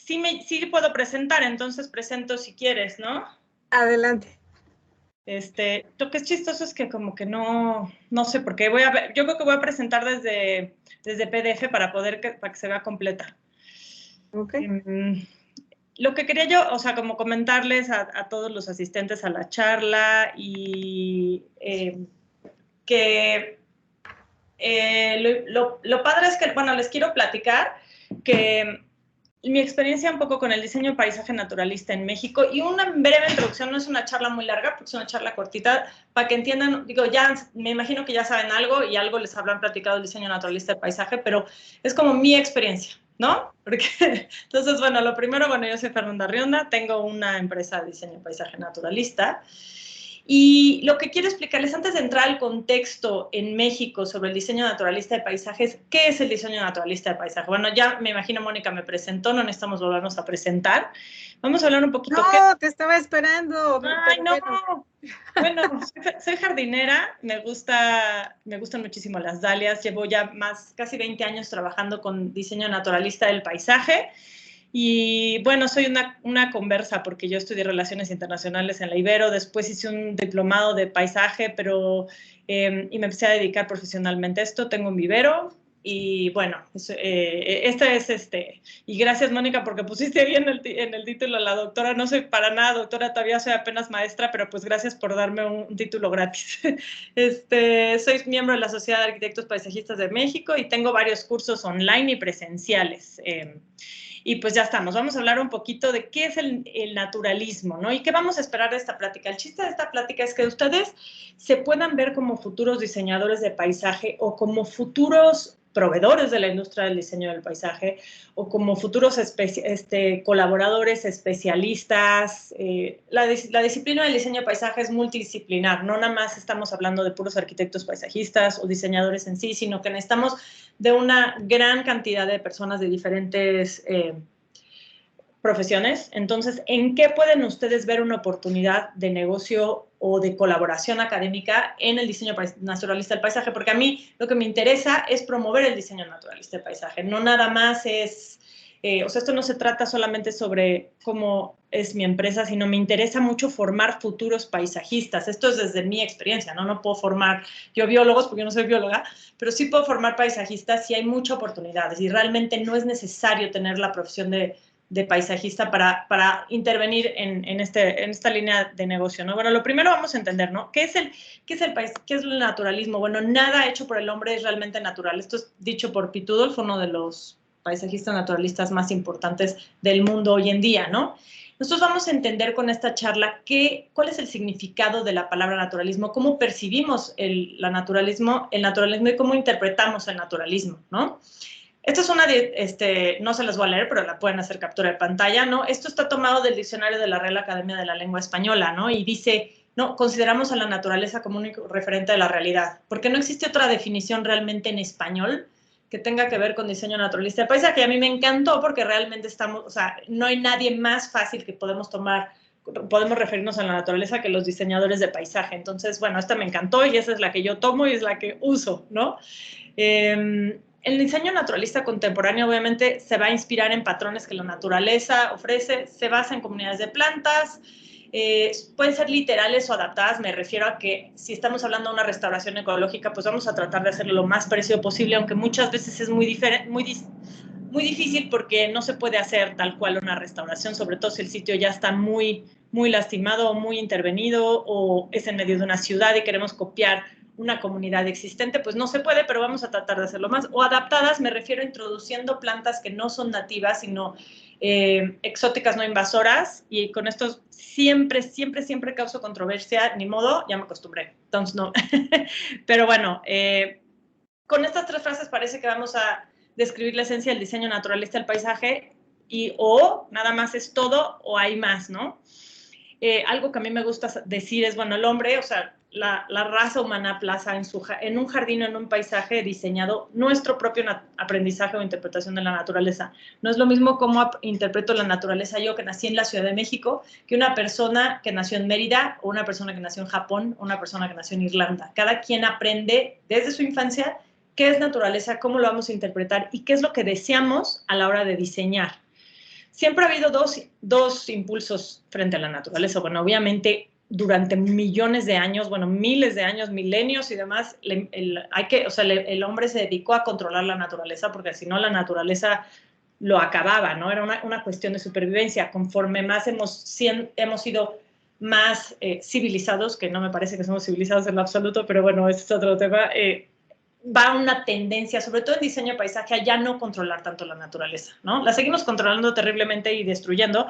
sí puedo presentar, entonces presento si quieres, ¿no? Adelante. Lo que es chistoso es que como que no sé por qué. Yo creo que voy a presentar desde PDF para que se vea completa. Ok. Lo que quería yo, o sea, como comentarles a todos los asistentes a la charla y que lo padre es que, bueno, les quiero platicar que mi experiencia un poco con el diseño de paisaje naturalista en México y una breve introducción, no es una charla muy larga, porque es una charla cortita, para que entiendan, digo, ya me imagino que ya saben algo y algo les habrán platicado el diseño naturalista de paisaje, pero es como mi experiencia, ¿no? Porque, entonces, bueno, lo primero, bueno, yo soy Fernanda Rionda, tengo una empresa de diseño de paisaje naturalista. Y lo que quiero explicarles antes de entrar al contexto en México sobre el diseño naturalista de paisajes, ¿qué es el diseño naturalista de paisaje? Bueno, ya me imagino Mónica me presentó, no necesitamos volvernos a presentar. Vamos a hablar un poquito. No, te estaba esperando. Ay, no. Bueno, soy jardinera, me gustan muchísimo las dalias, llevo ya casi 20 años trabajando con diseño naturalista del paisaje. Y bueno, soy una conversa porque yo estudié Relaciones Internacionales en la Ibero, después hice un diplomado de paisaje, y me empecé a dedicar profesionalmente a esto. Tengo un vivero y bueno, y gracias Mónica porque pusiste ahí en el título la doctora. No soy para nada doctora, todavía soy apenas maestra, pero pues gracias por darme un título gratis. Soy miembro de la Sociedad de Arquitectos Paisajistas de México y tengo varios cursos online y presenciales. Y pues ya estamos, vamos a hablar un poquito de qué es el naturalismo, ¿no? Y qué vamos a esperar de esta plática. El chiste de esta plática es que ustedes se puedan ver como futuros diseñadores de paisaje o como futuros proveedores de la industria del diseño del paisaje o como futuros colaboradores, especialistas. La disciplina del diseño de paisaje es multidisciplinar, no nada más estamos hablando de puros arquitectos paisajistas o diseñadores en sí, sino que necesitamos de una gran cantidad de personas de diferentes profesiones. Entonces, ¿en qué pueden ustedes ver una oportunidad de negocio o de colaboración académica en el diseño naturalista del paisaje? Porque a mí lo que me interesa es promover el diseño naturalista del paisaje. No nada más esto no se trata solamente sobre cómo es mi empresa, sino me interesa mucho formar futuros paisajistas. Esto es desde mi experiencia, ¿no? No puedo formar yo biólogos porque yo no soy bióloga, pero sí puedo formar paisajistas y hay muchas oportunidades y realmente no es necesario tener la profesión de paisajista para intervenir en esta línea de negocio, ¿no? Bueno, lo primero vamos a entender, ¿no? ¿Qué es el naturalismo? Bueno, nada hecho por el hombre es realmente natural. Esto es dicho por Piet Oudolf, uno de los paisajistas naturalistas más importantes del mundo hoy en día, ¿no? Nosotros vamos a entender con esta charla cuál es el significado de la palabra naturalismo, cómo percibimos el naturalismo y cómo interpretamos el naturalismo, ¿no? Esta es no se las voy a leer, pero la pueden hacer captura de pantalla, ¿no? Esto está tomado del diccionario de la Real Academia de la Lengua Española, ¿no? Y dice, no, consideramos a la naturaleza como un referente de la realidad, porque no existe otra definición realmente en español que tenga que ver con diseño naturalista de paisaje. Y a mí me encantó porque realmente no hay nadie más fácil que podemos referirnos a la naturaleza que los diseñadores de paisaje. Entonces, bueno, esta me encantó y esa es la que yo tomo y es la que uso, ¿no? El diseño naturalista contemporáneo obviamente se va a inspirar en patrones que la naturaleza ofrece, se basa en comunidades de plantas, pueden ser literales o adaptadas. Me refiero a que si estamos hablando de una restauración ecológica, pues vamos a tratar de hacerlo lo más parecido posible, aunque muchas veces es muy difícil porque no se puede hacer tal cual una restauración, sobre todo si el sitio ya está muy, muy lastimado o muy intervenido o es en medio de una ciudad y queremos copiar una comunidad existente, pues no se puede, pero vamos a tratar de hacerlo más. O adaptadas, me refiero a introduciendo plantas que no son nativas, sino exóticas no invasoras, y con esto siempre causo controversia, ni modo, ya me acostumbré, entonces no. Pero bueno, con estas tres frases parece que vamos a describir la esencia del diseño naturalista del paisaje, o nada más es todo o hay más, ¿no? Algo que a mí me gusta decir es, bueno, el hombre, o sea, la raza humana plaza en un jardín o en un paisaje diseñado nuestro propio aprendizaje o interpretación de la naturaleza. No es lo mismo cómo interpreto la naturaleza yo, que nací en la Ciudad de México, que una persona que nació en Mérida, o una persona que nació en Japón, o una persona que nació en Irlanda. Cada quien aprende desde su infancia qué es naturaleza, cómo lo vamos a interpretar y qué es lo que deseamos a la hora de diseñar. siempre ha habido dos impulsos frente a la naturaleza. Bueno, obviamente durante millones de años, bueno, miles de años, milenios y demás, el hombre se dedicó a controlar la naturaleza porque si no la naturaleza lo acababa, ¿no? Era una cuestión de supervivencia. Conforme más hemos sido más civilizados, que no me parece que somos civilizados en lo absoluto, pero bueno, ese es otro tema, va una tendencia, sobre todo en diseño de paisaje, a ya no controlar tanto la naturaleza, ¿no? La seguimos controlando terriblemente y destruyendo,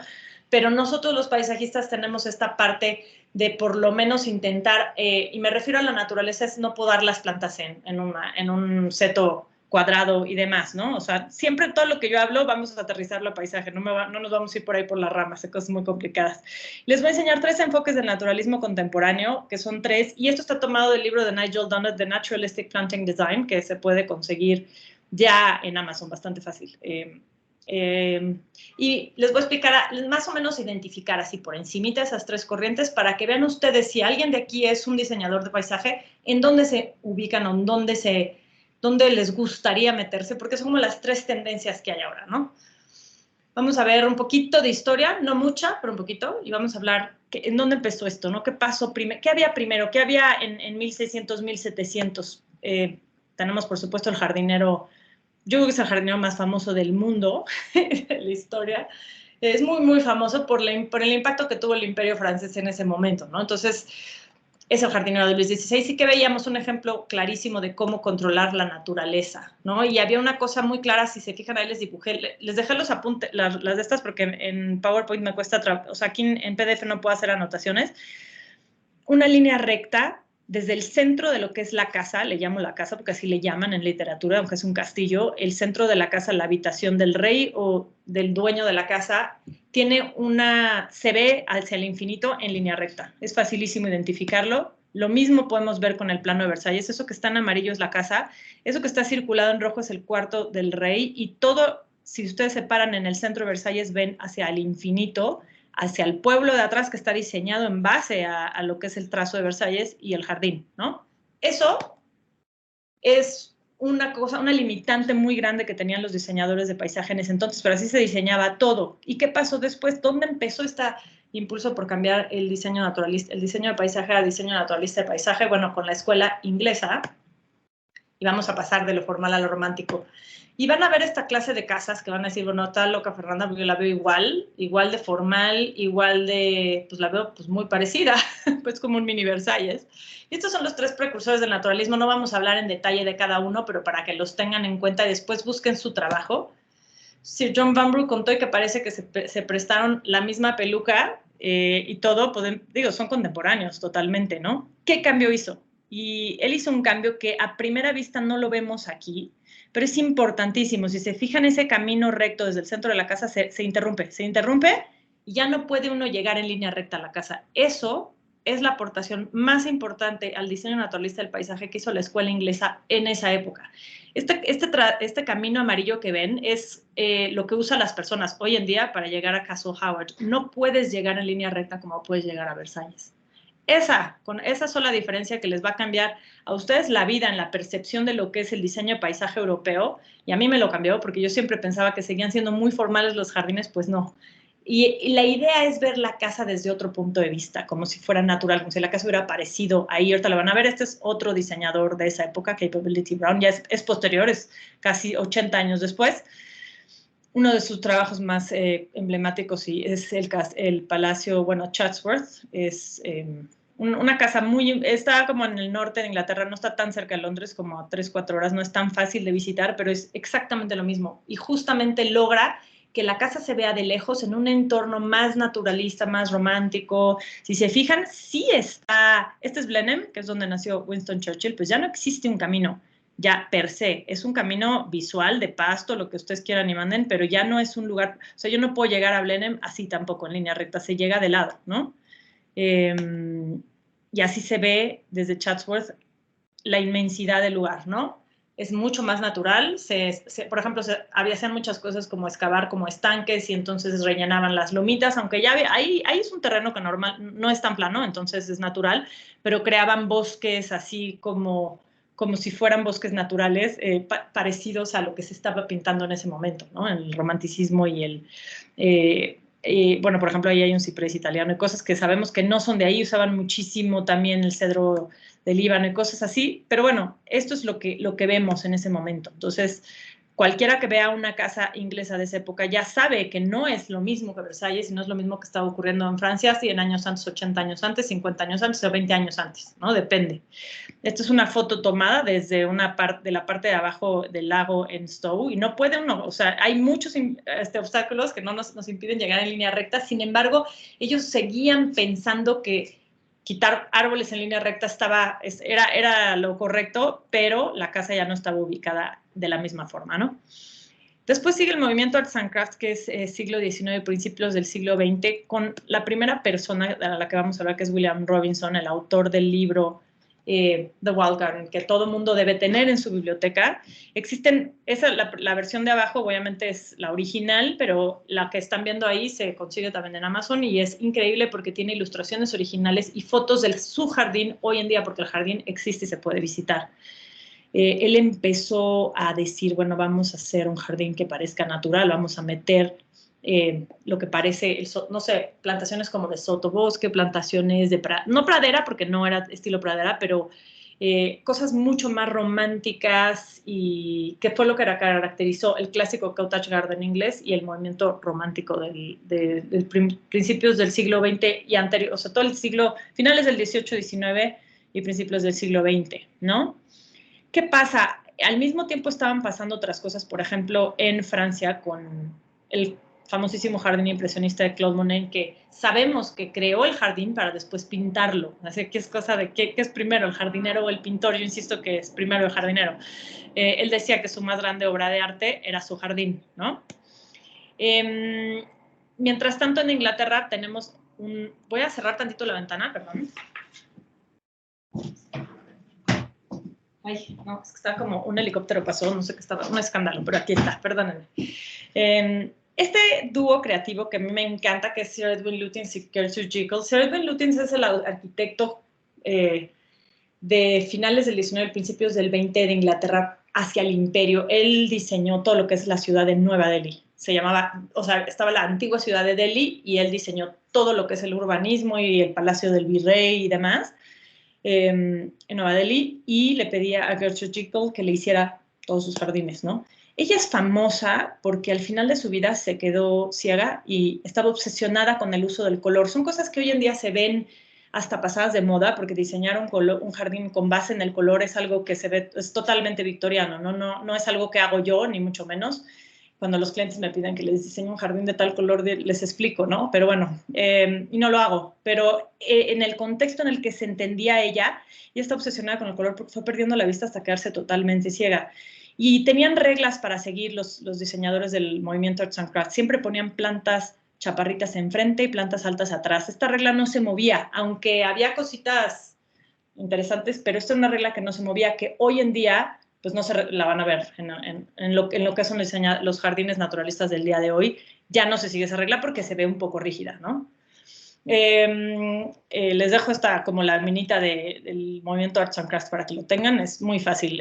pero nosotros los paisajistas tenemos esta parte de por lo menos intentar, y me refiero a la naturaleza, es no podar las plantas en un seto cuadrado y demás, ¿no? O sea, siempre todo lo que yo hablo vamos a aterrizarlo a paisaje, no nos vamos a ir por ahí por las ramas, de cosas muy complicadas. Les voy a enseñar 3 enfoques del naturalismo contemporáneo, que son 3, y esto está tomado del libro de Nigel Dunnett, The Naturalistic Planting Design, que se puede conseguir ya en Amazon, bastante fácil. Y les voy a explicar, más o menos identificar así por encimita esas 3 corrientes para que vean ustedes si alguien de aquí es un diseñador de paisaje, en dónde se ubican o en dónde les gustaría meterse, porque son como las 3 tendencias que hay ahora, ¿no? Vamos a ver un poquito de historia, no mucha, pero un poquito, y vamos a hablar en dónde empezó esto, ¿no? ¿Qué pasó primero? ¿Qué había primero? ¿Qué había en 1600, 1700? Tenemos, por supuesto, el jardinero. Yo creo que es el jardinero más famoso del mundo en la historia. Es muy, muy famoso por el impacto que tuvo el imperio francés en ese momento, ¿no? Entonces, es el jardinero de Luis XVI. Sí que veíamos un ejemplo clarísimo de cómo controlar la naturaleza, ¿no? Y había una cosa muy clara, si se fijan, ahí les dibujé, les dejé los apuntes, las de estas, porque en PowerPoint me cuesta, o sea, aquí en PDF no puedo hacer anotaciones. Una línea recta desde el centro de lo que es la casa, le llamo la casa porque así le llaman en literatura, aunque es un castillo, el centro de la casa, la habitación del rey o del dueño de la casa, se ve hacia el infinito en línea recta. Es facilísimo identificarlo. Lo mismo podemos ver con el plano de Versalles. Eso que está en amarillo es la casa, eso que está circulado en rojo es el cuarto del rey y todo, si ustedes se paran en el centro de Versalles, ven hacia el infinito, hacia el pueblo de atrás que está diseñado en base a lo que es el trazo de Versalles y el jardín, ¿no? Eso es una limitante muy grande que tenían los diseñadores de paisaje en ese entonces, pero así se diseñaba todo. ¿Y qué pasó después? ¿Dónde empezó este impulso por cambiar el diseño naturalista, el diseño de paisaje a diseño naturalista de paisaje? Bueno, con la escuela inglesa, y vamos a pasar de lo formal a lo romántico. Y van a ver esta clase de casas que van a decir, bueno, está loca Fernanda, porque yo la veo igual de formal, igual de, pues la veo pues muy parecida, pues como un mini Versalles. Y estos son los 3 precursores del naturalismo. No vamos a hablar en detalle de cada uno, pero para que los tengan en cuenta y después busquen su trabajo. Sir John Vanbrugh contó que parece que se prestaron la misma peluca y todo, pues, digo, son contemporáneos totalmente, ¿no? ¿Qué cambio hizo? Y él hizo un cambio que a primera vista no lo vemos aquí, pero es importantísimo. Si se fijan, ese camino recto desde el centro de la casa se interrumpe y ya no puede uno llegar en línea recta a la casa. Eso es la aportación más importante al diseño naturalista del paisaje que hizo la escuela inglesa en esa época. Este camino amarillo que ven es lo que usan las personas hoy en día para llegar a Castle Howard. No puedes llegar en línea recta como puedes llegar a Versalles. Con esa sola diferencia que les va a cambiar a ustedes la vida en la percepción de lo que es el diseño de paisaje europeo, y a mí me lo cambió porque yo siempre pensaba que seguían siendo muy formales los jardines, pues no. Y la idea es ver la casa desde otro punto de vista, como si fuera natural, como si la casa hubiera aparecido ahí. Ahorita lo van a ver, este es otro diseñador de esa época, Capability Brown, ya es posterior, es casi 80 años después. Uno de sus trabajos más emblemáticos es el Palacio, bueno, Chatsworth, es una casa está como en el norte de Inglaterra, no está tan cerca de Londres, como a 3-4 horas, no es tan fácil de visitar, pero es exactamente lo mismo. Y justamente logra que la casa se vea de lejos en un entorno más naturalista, más romántico. Si se fijan, sí está, este es Blenheim, que es donde nació Winston Churchill, pues ya no existe un camino ya per se, es un camino visual de pasto, lo que ustedes quieran y manden, pero ya no es un lugar, o sea, yo no puedo llegar a Blenheim así tampoco en línea recta, se llega de lado, ¿no? Y así se ve desde Chatsworth la inmensidad del lugar, ¿no? Es mucho más natural, por ejemplo, hacían muchas cosas como excavar como estanques y entonces rellenaban las lomitas, aunque ya ahí es un terreno que no es tan plano, entonces es natural, pero creaban bosques así como como si fueran bosques naturales parecidos a lo que se estaba pintando en ese momento, ¿no? El romanticismo y bueno, por ejemplo, ahí hay un ciprés italiano y cosas que sabemos que no son de ahí, usaban muchísimo también el cedro del Líbano y cosas así, pero bueno, esto es lo que vemos en ese momento. Entonces, cualquiera que vea una casa inglesa de esa época ya sabe que no es lo mismo que Versalles y no es lo mismo que estaba ocurriendo en Francia 100 años antes, 80 años antes, 50 años antes o 20 años antes, ¿no? Depende. Esta es una foto tomada desde de la parte de abajo del lago en Stowe y no puede uno, o sea, hay muchos obstáculos que no nos impiden llegar en línea recta, sin embargo, ellos seguían pensando que quitar árboles en línea recta era lo correcto, pero la casa ya no estaba ubicada de la misma forma, ¿no? Después sigue el movimiento Arts and Crafts, que es siglo XIX, principios del siglo XX, con la primera persona de la que vamos a hablar, que es William Robinson, el autor del libro The Wild Garden, que todo mundo debe tener en su biblioteca. La versión de abajo obviamente es la original, pero la que están viendo ahí se consigue también en Amazon y es increíble porque tiene ilustraciones originales y fotos de su jardín hoy en día, porque el jardín existe y se puede visitar. Él empezó a decir, bueno, vamos a hacer un jardín que parezca natural, vamos a meter lo que parece, no sé, plantaciones como de sotobosque, plantaciones de, no pradera, porque no era estilo pradera, pero cosas mucho más románticas y que fue lo que caracterizó el clásico cottage garden inglés y el movimiento romántico de principios del siglo XX y anterior, o sea, todo el siglo, finales del XVIII, XIX y principios del siglo XX, ¿no? ¿Qué pasa? Al mismo tiempo estaban pasando otras cosas, por ejemplo, en Francia con el famosísimo jardín impresionista de Claude Monet, que sabemos que creó el jardín para después pintarlo. Así que es cosa de qué es primero, el jardinero o el pintor. Yo insisto que es primero el jardinero. Él decía que su más grande obra de arte era su jardín, ¿no? Mientras tanto, en Inglaterra tenemos voy a cerrar tantito la ventana, perdón. Ay, no, es que está como un helicóptero pasó, no sé qué estaba, un escándalo, pero aquí está, perdónenme. Este dúo creativo que a mí me encanta, que es Sir Edwin Lutyens y Gertrude Jekyll. Sir Edwin Lutyens es el arquitecto de finales del XIX, principios del XX de Inglaterra hacia el imperio. Él diseñó todo lo que es la ciudad de Nueva Delhi. Se llamaba, o sea, estaba la antigua ciudad de Delhi y él diseñó todo lo que es el urbanismo y el palacio del virrey y demás. En Nueva Delhi y le pedía a Gertrude Jekyll que le hiciera todos sus jardines, ¿no? Ella es famosa porque al final de su vida se quedó ciega y estaba obsesionada con el uso del color. Son cosas que hoy en día se ven hasta pasadas de moda porque diseñar un jardín con base en el color es algo que se ve, es totalmente victoriano, no es algo que hago yo, ni mucho menos. Cuando los clientes me piden que les diseñe un jardín de tal color, les explico, ¿no? Pero bueno, y no lo hago. Pero en el contexto en el que se entendía ella, y está obsesionada con el color porque fue perdiendo la vista hasta quedarse totalmente ciega. Y tenían reglas para seguir los diseñadores del movimiento Arts and Crafts. Siempre ponían plantas chaparritas enfrente y plantas altas atrás. Esta regla no se movía, aunque había cositas interesantes, pero esta es una regla que no se movía, que hoy en día pues no se la van a ver en lo que son los jardines naturalistas del día de hoy. Ya no se sigue esa regla porque se ve un poco rígida, ¿no? Les dejo esta como la minita del movimiento Arts and Crafts para que lo tengan. Es muy fácil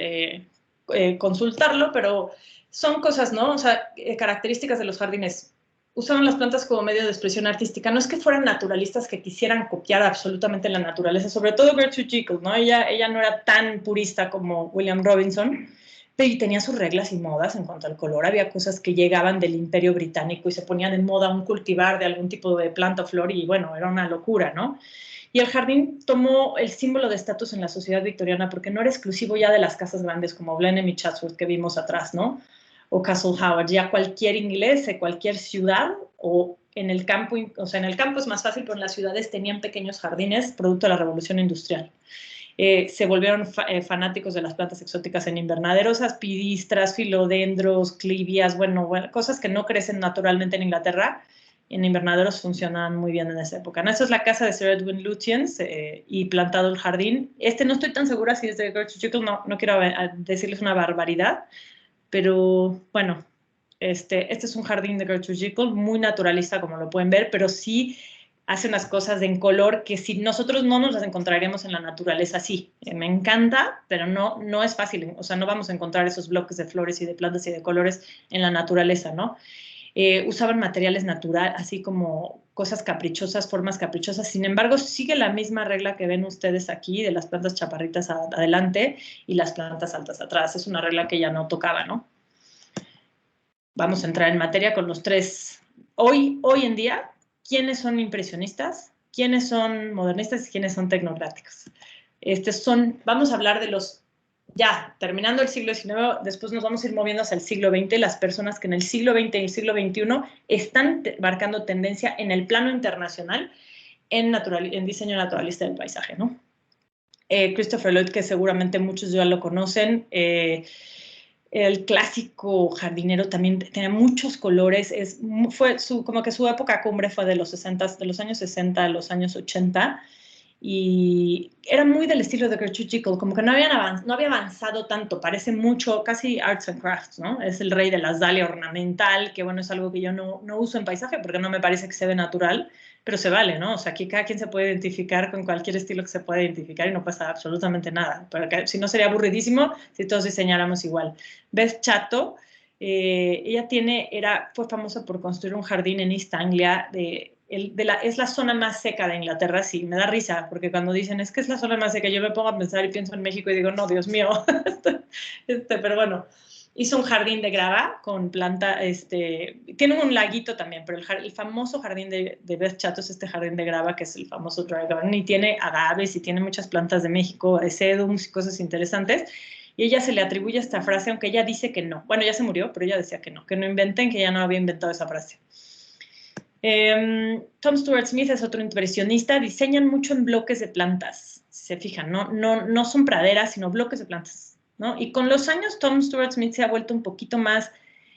consultarlo, pero son cosas, ¿no? O sea, características de los jardines. Usaban las plantas como medio de expresión artística. No es que fueran naturalistas que quisieran copiar absolutamente la naturaleza, sobre todo Gertrude Jekyll, ¿no? Ella no era tan purista como William Robinson, pero tenía sus reglas y modas en cuanto al color. Había cosas que llegaban del Imperio Británico y se ponían en moda un cultivar de algún tipo de planta o flor y, bueno, era una locura, ¿no? Y el jardín tomó el símbolo de estatus en la sociedad victoriana porque no era exclusivo ya de las casas grandes como Blenheim y Chatsworth que vimos atrás, ¿no? O Castle Howard, ya cualquier inglés de cualquier ciudad o en el campo, o sea, en el campo es más fácil, pero en las ciudades tenían pequeños jardines producto de la revolución industrial. Se volvieron fanáticos de las plantas exóticas en invernaderos, aspidistras, filodendros, clivias, bueno, cosas que no crecen naturalmente en Inglaterra, en invernaderos funcionan muy bien en esa época. ¿No? Esta es la casa de Sir Edwin Lutyens y plantado el jardín. No estoy tan segura si es de Gertrude Jekyll, no quiero decirles una barbaridad, pero bueno, este es un jardín de Gertrude Jekyll, muy naturalista como lo pueden ver, pero sí hace unas cosas en color que si nosotros no nos las encontraríamos en la naturaleza así. Me encanta, pero no es fácil. O sea, no vamos a encontrar esos bloques de flores y de plantas y de colores en la naturaleza, ¿no? Usaban materiales naturales, así como cosas caprichosas, formas caprichosas. Sin embargo, sigue la misma regla que ven ustedes aquí de las plantas chaparritas adelante y las plantas altas atrás. Es una regla que ya no tocaba, ¿no? Vamos a entrar en materia con los tres. Hoy en día, ¿quiénes son impresionistas? ¿Quiénes son modernistas y quiénes son tecnocráticos? Vamos a hablar de los, ya, terminando el siglo XIX, después nos vamos a ir moviendo hacia el siglo XX, las personas que en el siglo XX y el siglo XXI están marcando tendencia en el plano internacional en diseño naturalista del paisaje, ¿no? Christopher Lloyd, que seguramente muchos ya lo conocen, el clásico jardinero también tenía muchos colores, como que su época cumbre fue de los 60, de los años 60 a los años 80, y era muy del estilo de Gertrude Jekyll, como que no había avanzado tanto, parece mucho, casi arts and crafts, ¿no? Es el rey de la dalia ornamental, que bueno, es algo que yo no uso en paisaje porque no me parece que se ve natural, pero se vale, ¿no? O sea, aquí cada quien se puede identificar con cualquier estilo que se pueda identificar y no pasa absolutamente nada, porque si no sería aburridísimo si todos diseñáramos igual. Beth Chatto, ella fue famosa por construir un jardín en East Anglia es la zona más seca de Inglaterra, sí, me da risa, porque cuando dicen es que es la zona más seca, yo me pongo a pensar y pienso en México y digo, no, Dios mío, pero bueno, hizo un jardín de grava con planta, tiene un laguito también, pero el famoso jardín de Beth Chatto es este jardín de grava que es el famoso dry garden y tiene agaves y tiene muchas plantas de México, sedums y cosas interesantes. Y ella se le atribuye esta frase, aunque ella dice que no. Bueno, ya se murió, pero ella decía que no inventen, que ella no había inventado esa frase. Tom Stuart Smith es otro impresionista, diseñan mucho en bloques de plantas, si se fijan, no son praderas, sino bloques de plantas, ¿no? Y con los años Tom Stuart Smith se ha vuelto un poquito más,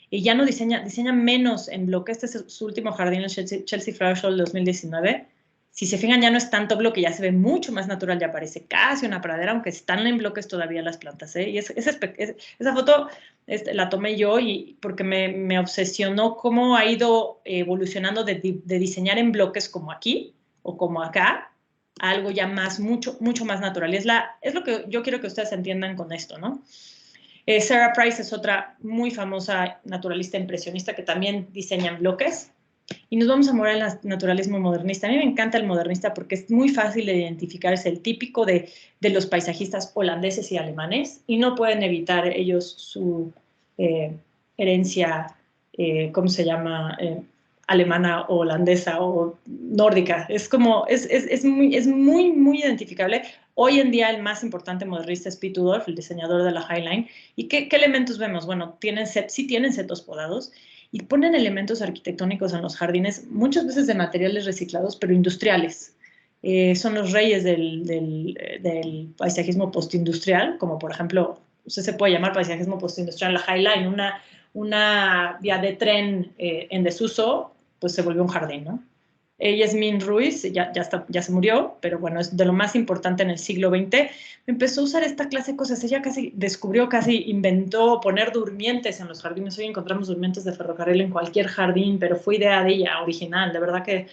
ya no diseña menos en bloques. Este es su último jardín, el Chelsea Flower Show del 2019. Si se fijan, ya no es tanto bloque, ya se ve mucho más natural, ya parece casi una pradera, aunque están en bloques todavía las plantas, ¿eh? Y esa foto la tomé yo porque me obsesionó cómo ha ido evolucionando de diseñar en bloques como aquí o como acá, a algo ya mucho más natural. Es lo que yo quiero que ustedes entiendan con esto, ¿no? Sarah Price es otra muy famosa naturalista impresionista que también diseña en bloques. Y nos vamos a mover al naturalismo modernista. A mí me encanta el modernista porque es muy fácil de identificar, es el típico de los paisajistas holandeses y alemanes, y no pueden evitar ellos su herencia, ¿cómo se llama? Alemana o holandesa o nórdica. Es muy identificable. Hoy en día el más importante modernista es Piet Oudolf, el diseñador de la Highline. ¿Y qué elementos vemos? Bueno, sí tienen setos podados, y ponen elementos arquitectónicos en los jardines, muchas veces de materiales reciclados, pero industriales. Son los reyes del paisajismo postindustrial, como por ejemplo, usted se puede llamar paisajismo postindustrial, la Highline, una vía de tren en desuso, pues se volvió un jardín, ¿no? Yasmín Ruiz, ya se murió, pero bueno, es de lo más importante en el siglo XX. Empezó a usar esta clase de cosas. Ella casi inventó poner durmientes en los jardines. Hoy encontramos durmientes de ferrocarril en cualquier jardín, pero fue idea de ella, original. De verdad que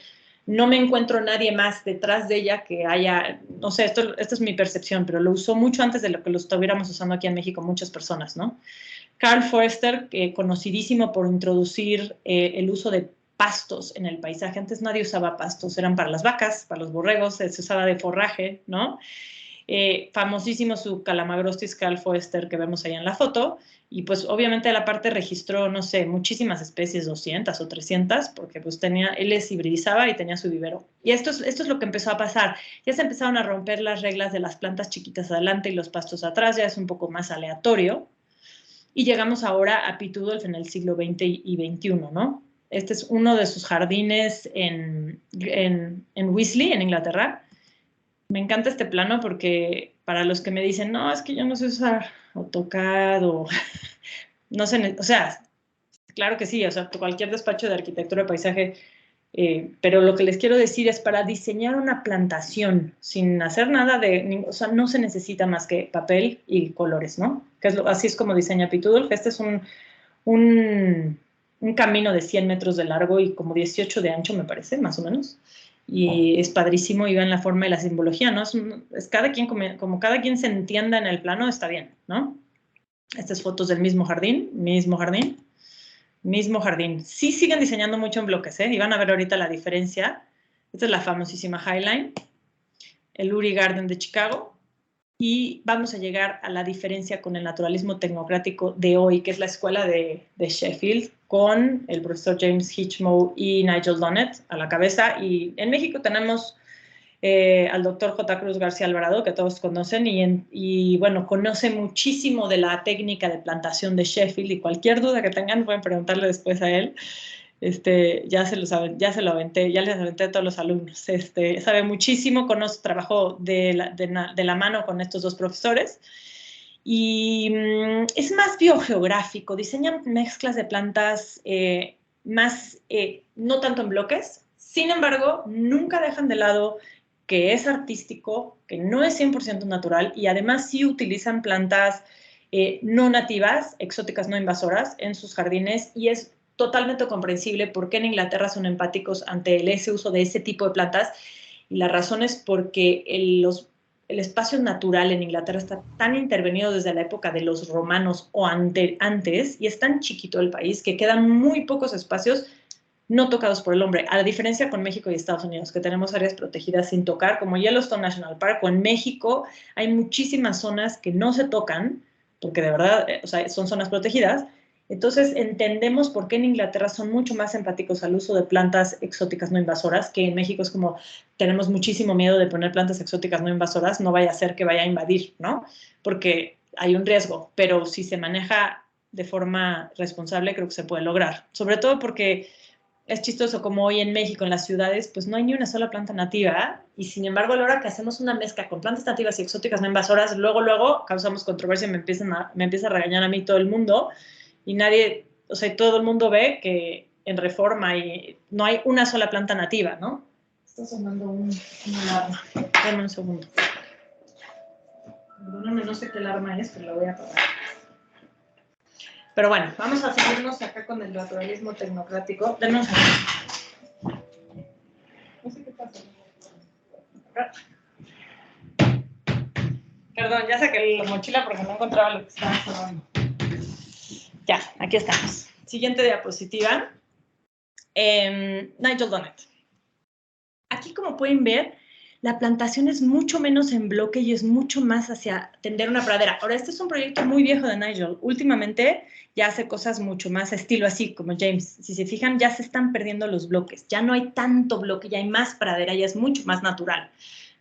no me encuentro nadie más detrás de ella que haya, no sé, esto es mi percepción, pero lo usó mucho antes de lo que lo estuviéramos usando aquí en México muchas personas, ¿no? Carl Forster, conocidísimo por introducir el uso de pastos en el paisaje. Antes nadie usaba pastos, eran para las vacas, para los borregos, se usaba de forraje, ¿no? Famosísimo su Calamagrostis Carl Forster que vemos ahí en la foto, y pues obviamente la parte registró, no sé, muchísimas especies, 200 o 300, porque pues él les hibridizaba y tenía su vivero. Y esto es lo que empezó a pasar. Ya se empezaron a romper las reglas de las plantas chiquitas adelante y los pastos atrás, ya es un poco más aleatorio. Y llegamos ahora a Piet Oudolf en el siglo XX y XXI, ¿no? Este es uno de sus jardines en Wisley, en Inglaterra. Me encanta este plano porque para los que me dicen, no, es que yo no sé usar AutoCAD o no sé, o sea, claro que sí, o sea, cualquier despacho de arquitectura de paisaje, pero lo que les quiero decir es para diseñar una plantación sin hacer nada o sea, no se necesita más que papel y colores, ¿no? Así es como diseña Piet Oudolf. Este es un camino de 100 metros de largo y como 18 de ancho, me parece, más o menos. y es padrísimo y va en la forma y la simbología, ¿no? Es cada quien, como cada quien se entienda en el plano, está bien, ¿no? Estas fotos del mismo jardín, mismo jardín, mismo jardín. Sí siguen diseñando mucho en bloques, ¿eh? Y van a ver ahorita la diferencia. Esta es la famosísima Highline, el Lurie Garden de Chicago, y vamos a llegar a la diferencia con el naturalismo tecnocrático de hoy, que es la escuela de Sheffield, con el profesor James Hitchmough y Nigel Dunnett a la cabeza. Y en México tenemos al doctor J. Cruz García Alvarado, que todos conocen, y bueno, conoce muchísimo de la técnica de plantación de Sheffield, y cualquier duda que tengan pueden preguntarle después a él. Ya se les aventé a todos los alumnos. Sabe muchísimo, trabajo de la mano con estos dos profesores. Y es más biogeográfico, diseñan mezclas de plantas más, no tanto en bloques, sin embargo, nunca dejan de lado que es artístico, que no es 100% natural, y además sí utilizan plantas no nativas, exóticas no invasoras, en sus jardines, y es totalmente comprensible por qué en Inglaterra son empáticos ante ese uso de ese tipo de plantas, y la razón es porque el espacio natural en Inglaterra está tan intervenido desde la época de los romanos o antes, y es tan chiquito el país que quedan muy pocos espacios no tocados por el hombre, a la diferencia con México y Estados Unidos, que tenemos áreas protegidas sin tocar, como Yellowstone National Park, o en México hay muchísimas zonas que no se tocan, porque de verdad, o sea, son zonas protegidas. Entonces entendemos por qué en Inglaterra son mucho más empáticos al uso de plantas exóticas no invasoras, que en México es como tenemos muchísimo miedo de poner plantas exóticas no invasoras, no vaya a ser que vaya a invadir, ¿no? Porque hay un riesgo, pero si se maneja de forma responsable, creo que se puede lograr. Sobre todo porque es chistoso como hoy en México, en las ciudades, pues no hay ni una sola planta nativa, y sin embargo, a la hora que hacemos una mezcla con plantas nativas y exóticas no invasoras, luego causamos controversia y me empieza a regañar a mí todo el mundo, y nadie, o sea, todo el mundo ve que en Reforma y no hay una sola planta nativa, ¿no? Está sonando una alarma. Dame un segundo. Perdóname, no sé qué alarma es, pero la voy a apagar. Pero bueno, vamos a seguirnos acá con el naturalismo tecnocrático. Denme un segundo. No sé qué pasa. Perdón, ya saqué la mochila porque no encontraba lo que estaba haciendo. Ya, aquí estamos. Siguiente diapositiva. Nigel Dunnett. Aquí, como pueden ver, la plantación es mucho menos en bloque y es mucho más hacia tender una pradera. Ahora, este es un proyecto muy viejo de Nigel. Últimamente ya hace cosas mucho más estilo así, como James. Si se fijan, ya se están perdiendo los bloques. Ya no hay tanto bloque, ya hay más pradera, ya es mucho más natural,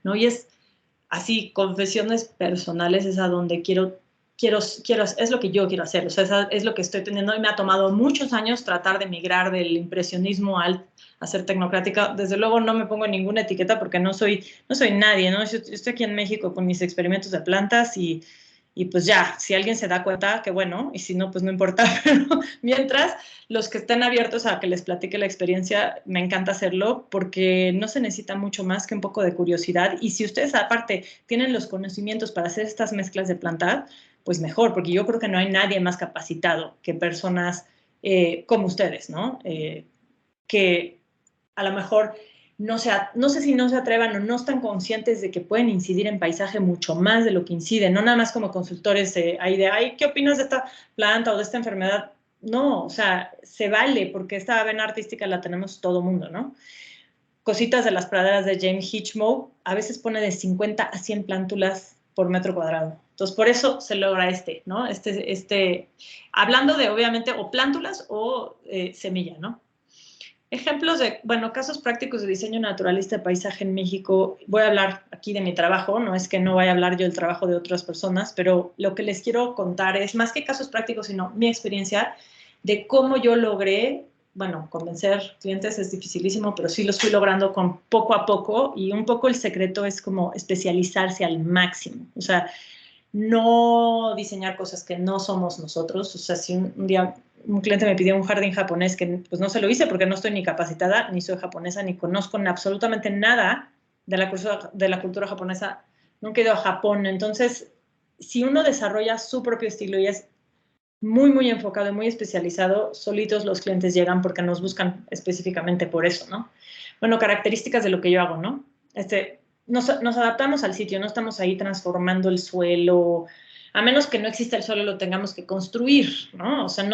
¿no? Y es así, confesiones personales, es a donde es lo que yo quiero hacer, o sea, es lo que estoy teniendo, y me ha tomado muchos años tratar de migrar del impresionismo a ser tecnocrática. Desde luego no me pongo ninguna etiqueta porque no soy nadie, ¿no? Yo estoy aquí en México con mis experimentos de plantas y pues ya, si alguien se da cuenta, qué bueno, y si no, pues no importa, pero mientras, los que estén abiertos a que les platique la experiencia, me encanta hacerlo porque no se necesita mucho más que un poco de curiosidad, y si ustedes aparte tienen los conocimientos para hacer estas mezclas de plantar, pues mejor, porque yo creo que no hay nadie más capacitado que personas como ustedes, ¿no? Que a lo mejor no sé si no se atrevan o no están conscientes de que pueden incidir en paisaje mucho más de lo que inciden, no nada más como consultores ahí de, ay, ¿qué opinas de esta planta o de esta enfermedad? No, o sea, se vale, porque esta vena artística la tenemos todo mundo, ¿no? Cositas de las praderas de James Hitchmough, a veces pone de 50 a 100 plántulas por metro cuadrado. Entonces, por eso se logra ¿no? Hablando de, obviamente, o plántulas o semilla, ¿no? Ejemplos de, bueno, casos prácticos de diseño naturalista de paisaje en México. Voy a hablar aquí de mi trabajo, no es que no vaya a hablar yo del trabajo de otras personas, pero lo que les quiero contar es más que casos prácticos, sino mi experiencia de cómo yo logré, bueno, convencer clientes es dificilísimo, pero sí los fui logrando con poco a poco, y un poco el secreto es como especializarse al máximo. O sea, no diseñar cosas que no somos nosotros. O sea, si un día un cliente me pidió un jardín japonés, que pues no se lo hice porque no estoy ni capacitada, ni soy japonesa, ni conozco absolutamente nada de la cultura japonesa, nunca he ido a Japón. Entonces, si uno desarrolla su propio estilo y es muy, muy enfocado y muy especializado, solitos los clientes llegan porque nos buscan específicamente por eso, ¿no? Bueno, características de lo que yo hago, ¿no? Nos adaptamos al sitio, no estamos ahí transformando el suelo, a menos que no exista el suelo, lo tengamos que construir, ¿no? O sea,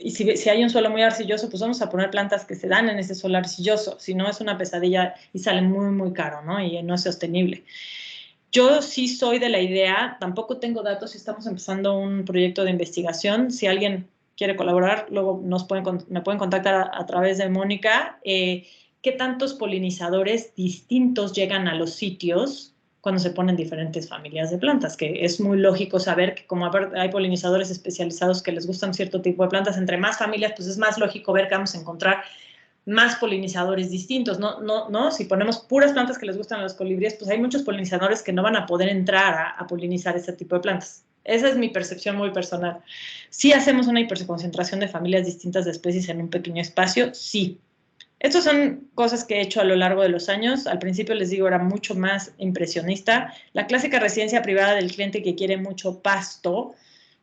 y si hay un suelo muy arcilloso, pues vamos a poner plantas que se dan en ese suelo arcilloso, si no es una pesadilla y sale muy, muy caro, ¿no? Y no es sostenible. Yo sí soy de la idea, tampoco tengo datos, si estamos empezando un proyecto de investigación, si alguien quiere colaborar, luego me pueden contactar a través de Mónica, qué tantos polinizadores distintos llegan a los sitios cuando se ponen diferentes familias de plantas, que es muy lógico saber que como hay polinizadores especializados que les gustan cierto tipo de plantas, entre más familias, pues es más lógico ver que vamos a encontrar más polinizadores distintos, ¿no? Si ponemos puras plantas que les gustan a los colibríes, pues hay muchos polinizadores que no van a poder entrar a polinizar ese tipo de plantas. Esa es mi percepción muy personal. ¿Sí hacemos una hiperconcentración de familias distintas de especies en un pequeño espacio? Sí. Estas son cosas que he hecho a lo largo de los años. Al principio, les digo, era mucho más impresionista. La clásica residencia privada del cliente que quiere mucho pasto,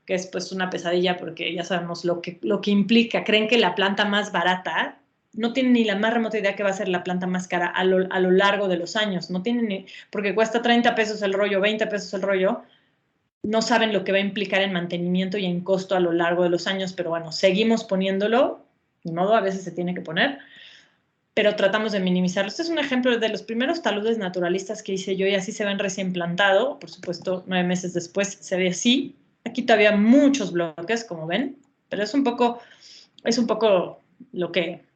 que es pues una pesadilla porque ya sabemos lo que implica. Creen que la planta más barata no tienen ni la más remota idea que va a ser la planta más cara a lo largo de los años. No tienen ni, porque cuesta 30 pesos el rollo, 20 pesos el rollo, no saben lo que va a implicar en mantenimiento y en costo a lo largo de los años, pero bueno, seguimos poniéndolo, ni modo, a veces se tiene que poner, pero tratamos de minimizarlo. Este es un ejemplo de los primeros taludes naturalistas que hice yo y así se ven recién plantado, por supuesto, 9 meses después se ve así. Aquí todavía muchos bloques, como ven, pero es un poco lo que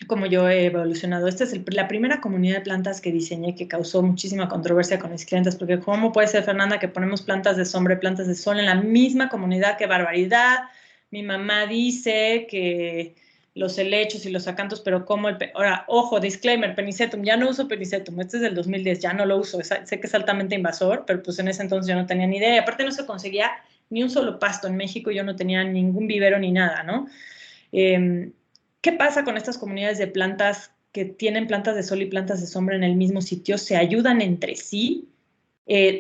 como yo he evolucionado. Esta es la primera comunidad de plantas que diseñé que causó muchísima controversia con mis clientes, porque ¿cómo puede ser, Fernanda, que ponemos plantas de sombra y plantas de sol en la misma comunidad? ¡Qué barbaridad! Mi mamá dice que los helechos y los acantos, pero ¿cómo Ahora, ojo, disclaimer, Penicetum, ya no uso Penicetum, este es del 2010, ya no lo uso, sé que es altamente invasor, pero pues en ese entonces yo no tenía ni idea, y aparte no se conseguía ni un solo pasto en México, yo no tenía ningún vivero ni nada, ¿no? ¿Qué pasa con estas comunidades de plantas que tienen plantas de sol y plantas de sombra en el mismo sitio? Se ayudan entre sí.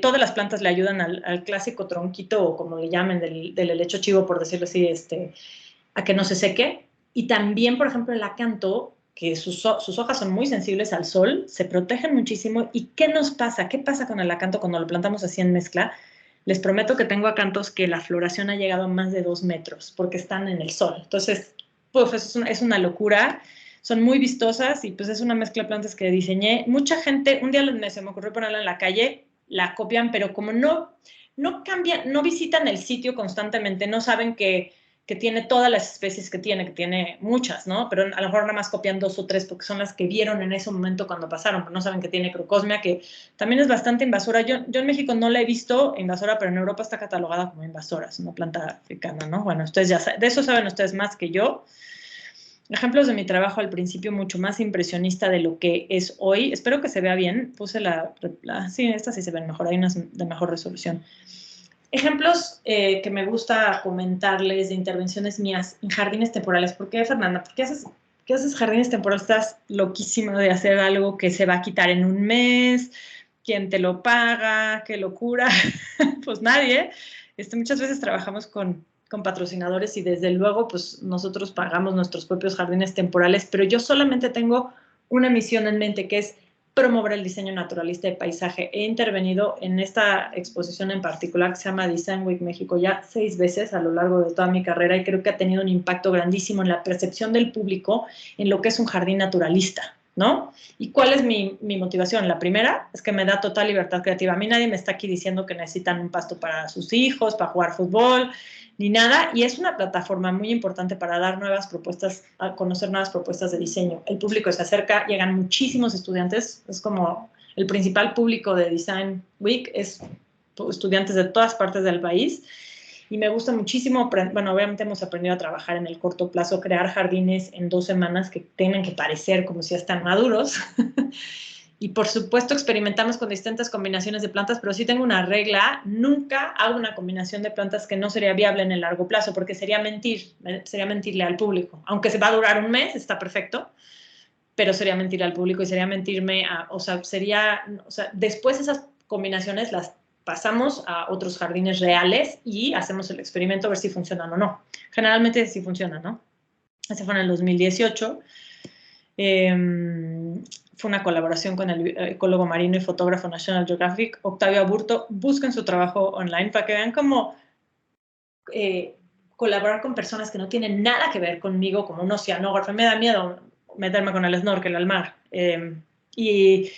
Todas las plantas le ayudan al clásico tronquito, o como le llamen, del helecho chivo, por decirlo así, a que no se seque. Y también, por ejemplo, el acanto, que sus hojas son muy sensibles al sol, se protegen muchísimo. ¿Y qué nos pasa? ¿Qué pasa con el acanto cuando lo plantamos así en mezcla? Les prometo que tengo acantos que la floración ha llegado a más de 2 metros porque están en el sol. Entonces, pues es una locura. Son muy vistosas y pues es una mezcla de plantas que diseñé. Mucha gente, un día se me ocurrió ponerla en la calle, la copian, pero como no cambian, no visitan el sitio constantemente, no saben que tiene todas las especies que tiene muchas, ¿no? Pero a lo mejor nada más copian 2 o 3 porque son las que vieron en ese momento cuando pasaron, pero no saben que tiene crocosmia, que también es bastante invasora. Yo en México no la he visto invasora, pero en Europa está catalogada como invasora, es una planta africana, ¿no? Bueno, ustedes ya saben, de eso saben ustedes más que yo. Ejemplos de mi trabajo al principio mucho más impresionista de lo que es hoy. Espero que se vea bien. Puse sí, estas sí se ven mejor, hay unas de mejor resolución. Ejemplos que me gusta comentarles de intervenciones mías en jardines temporales. ¿Por qué, Fernanda? ¿Por qué haces jardines temporales? Estás loquísima de hacer algo que se va a quitar en un mes. ¿Quién te lo paga? ¡Qué locura! Pues nadie. Muchas veces trabajamos con patrocinadores y desde luego pues nosotros pagamos nuestros propios jardines temporales, pero yo solamente tengo una misión en mente, que es promover el diseño naturalista de paisaje. He intervenido en esta exposición en particular que se llama Design Week México ya 6 veces a lo largo de toda mi carrera y creo que ha tenido un impacto grandísimo en la percepción del público en lo que es un jardín naturalista, ¿no? ¿Y cuál es mi motivación? La primera es que me da total libertad creativa. A mí nadie me está aquí diciendo que necesitan un pasto para sus hijos, para jugar fútbol, ni nada, y es una plataforma muy importante para dar nuevas propuestas, a conocer nuevas propuestas de diseño. El público se acerca, llegan muchísimos estudiantes, es como el principal público de Design Week, es estudiantes de todas partes del país, y me gusta muchísimo, bueno, obviamente hemos aprendido a trabajar en el corto plazo, crear jardines en 2 semanas que tienen que parecer como si ya están maduros, y por supuesto experimentamos con distintas combinaciones de plantas, pero sí tengo una regla, nunca hago una combinación de plantas que no sería viable en el largo plazo, porque sería mentirle al público. Aunque se va a durar un mes, está perfecto, pero sería mentirle al público y sería mentirme, después esas combinaciones las pasamos a otros jardines reales y hacemos el experimento a ver si funcionan o no. Generalmente sí funcionan, ¿no? Ese fue en el 2018. Fue una colaboración con el ecólogo marino y fotógrafo National Geographic, Octavio Aburto. Busquen su trabajo online para que vean cómo colaborar con personas que no tienen nada que ver conmigo, como un oceanógrafo. Me da miedo meterme con el snorkel al mar. Y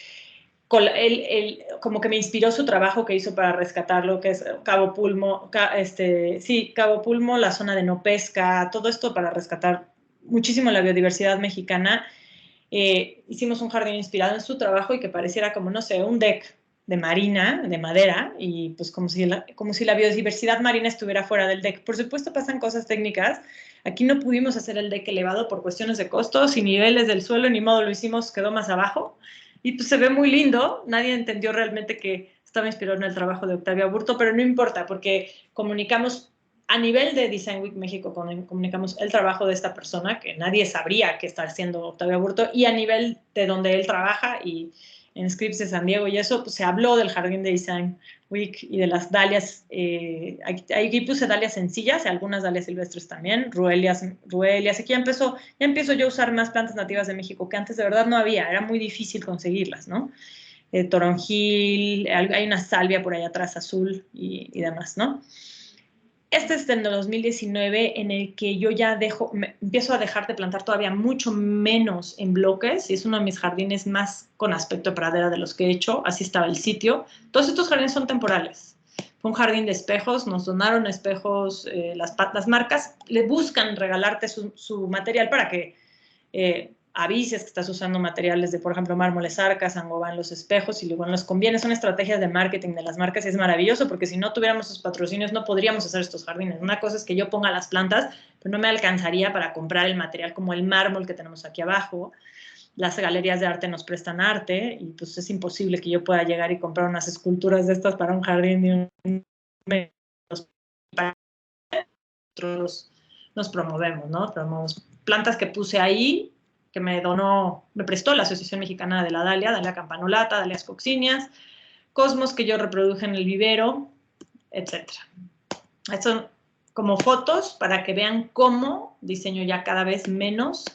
como que me inspiró su trabajo que hizo para rescatarlo, que es Cabo Pulmo, Cabo Pulmo, la zona de no pesca, todo esto para rescatar muchísimo la biodiversidad mexicana. Hicimos un jardín inspirado en su trabajo y que pareciera como, no sé, un deck de marina, de madera, y pues como si la biodiversidad marina estuviera fuera del deck. Por supuesto pasan cosas técnicas. Aquí no pudimos hacer el deck elevado por cuestiones de costos y niveles del suelo, ni modo, lo hicimos, quedó más abajo. Y pues se ve muy lindo. Nadie entendió realmente que estaba inspirado en el trabajo de Octavio Aburto, pero no importa, porque comunicamos a nivel de Design Week México, comunicamos el trabajo de esta persona, que nadie sabría que está haciendo Octavio Aburto, y a nivel de donde él trabaja y en Scripps de San Diego y eso, pues se habló del jardín de Design Week y de las dalias. Aquí puse dalias sencillas, algunas dalias silvestres también, ruelias. Aquí ya empiezo yo a usar más plantas nativas de México, que antes de verdad no había, era muy difícil conseguirlas, ¿no? Toronjil, hay una salvia por allá atrás azul y demás, ¿no? Este es del 2019 en el que yo ya empiezo a dejar de plantar todavía mucho menos en bloques y es uno de mis jardines más con aspecto de pradera de los que he hecho. Así estaba el sitio. Todos estos jardines son temporales. Fue un jardín de espejos, nos donaron espejos, las marcas le buscan regalarte su material para que avises que estás usando materiales de, por ejemplo, mármoles Arca, Saint-Gobain, los espejos, y luego nos conviene, son estrategias de marketing de las marcas y es maravilloso porque si no tuviéramos esos patrocinios no podríamos hacer estos jardines. Una cosa es que yo ponga las plantas, pero no me alcanzaría para comprar el material como el mármol que tenemos aquí abajo. Las galerías de arte nos prestan arte y pues es imposible que yo pueda llegar y comprar unas esculturas de estas para un jardín de un mes. Nosotros nos promovemos, ¿no? Promovemos plantas que puse ahí, que me prestó la Asociación Mexicana de la Dalia campanulata, dalias coccinias, cosmos que yo reproduje en el vivero, etc. Estas son como fotos para que vean cómo diseño ya cada vez menos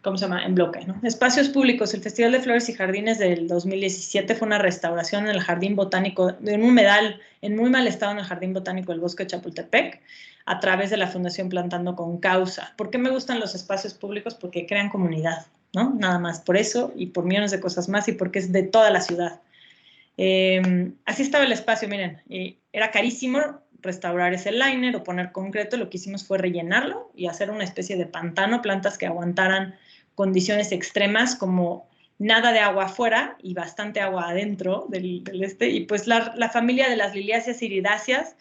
¿cómo se llama? En bloque, ¿no? Espacios públicos. El Festival de Flores y Jardines del 2017 fue una restauración en el Jardín Botánico, de un humedal en muy mal estado en el Jardín Botánico del Bosque de Chapultepec, a través de la Fundación Plantando con Causa. ¿Por qué me gustan los espacios públicos? Porque crean comunidad, ¿no? Nada más por eso y por millones de cosas más y porque es de toda la ciudad. Así estaba el espacio, miren, era carísimo restaurar ese liner o poner concreto. Lo que hicimos fue rellenarlo y hacer una especie de pantano, plantas que aguantaran condiciones extremas como nada de agua afuera y bastante agua adentro y pues la familia de las liliáceas iridáceas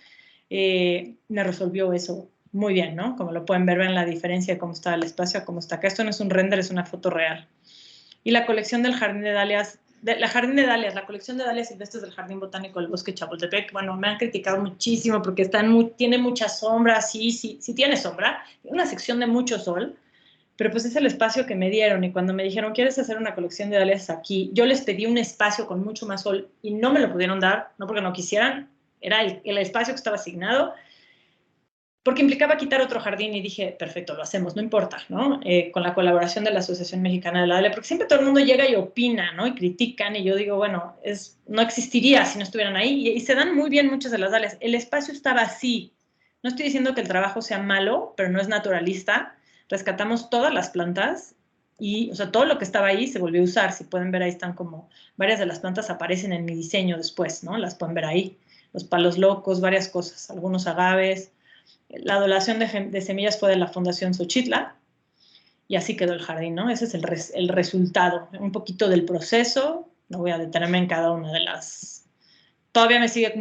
me resolvió eso muy bien, ¿no? Como lo pueden ver, ven la diferencia de cómo está el espacio a cómo está acá. Esto no es un render, es una foto real. Y la colección del jardín de dalias, la colección de dalias silvestres del Jardín Botánico del Bosque de Chapultepec, bueno, me han criticado muchísimo porque tiene mucha sombra, sí tiene sombra, una sección de mucho sol, pero pues es el espacio que me dieron y cuando me dijeron, ¿quieres hacer una colección de dalias aquí? Yo les pedí un espacio con mucho más sol y no me lo pudieron dar, no porque no quisieran, era el espacio que estaba asignado, porque implicaba quitar otro jardín y dije, perfecto, lo hacemos, no importa, ¿no? Con la colaboración de la Asociación Mexicana de la Dalia, porque siempre todo el mundo llega y opina, ¿no? Y critican, y yo digo, bueno, no existiría si no estuvieran ahí, y se dan muy bien muchas de las dalias. El espacio estaba así. No estoy diciendo que el trabajo sea malo, pero no es naturalista. Rescatamos todas las plantas y, o sea, todo lo que estaba ahí se volvió a usar. Si pueden ver, ahí están como, varias de las plantas aparecen en mi diseño después, ¿no? Las pueden ver ahí. Los palos locos, varias cosas, algunos agaves. La donación de semillas fue de la Fundación Xochitla y así quedó el jardín, ¿no? Ese es el resultado, un poquito del proceso. No voy a detenerme en cada una de las... Todavía me sigue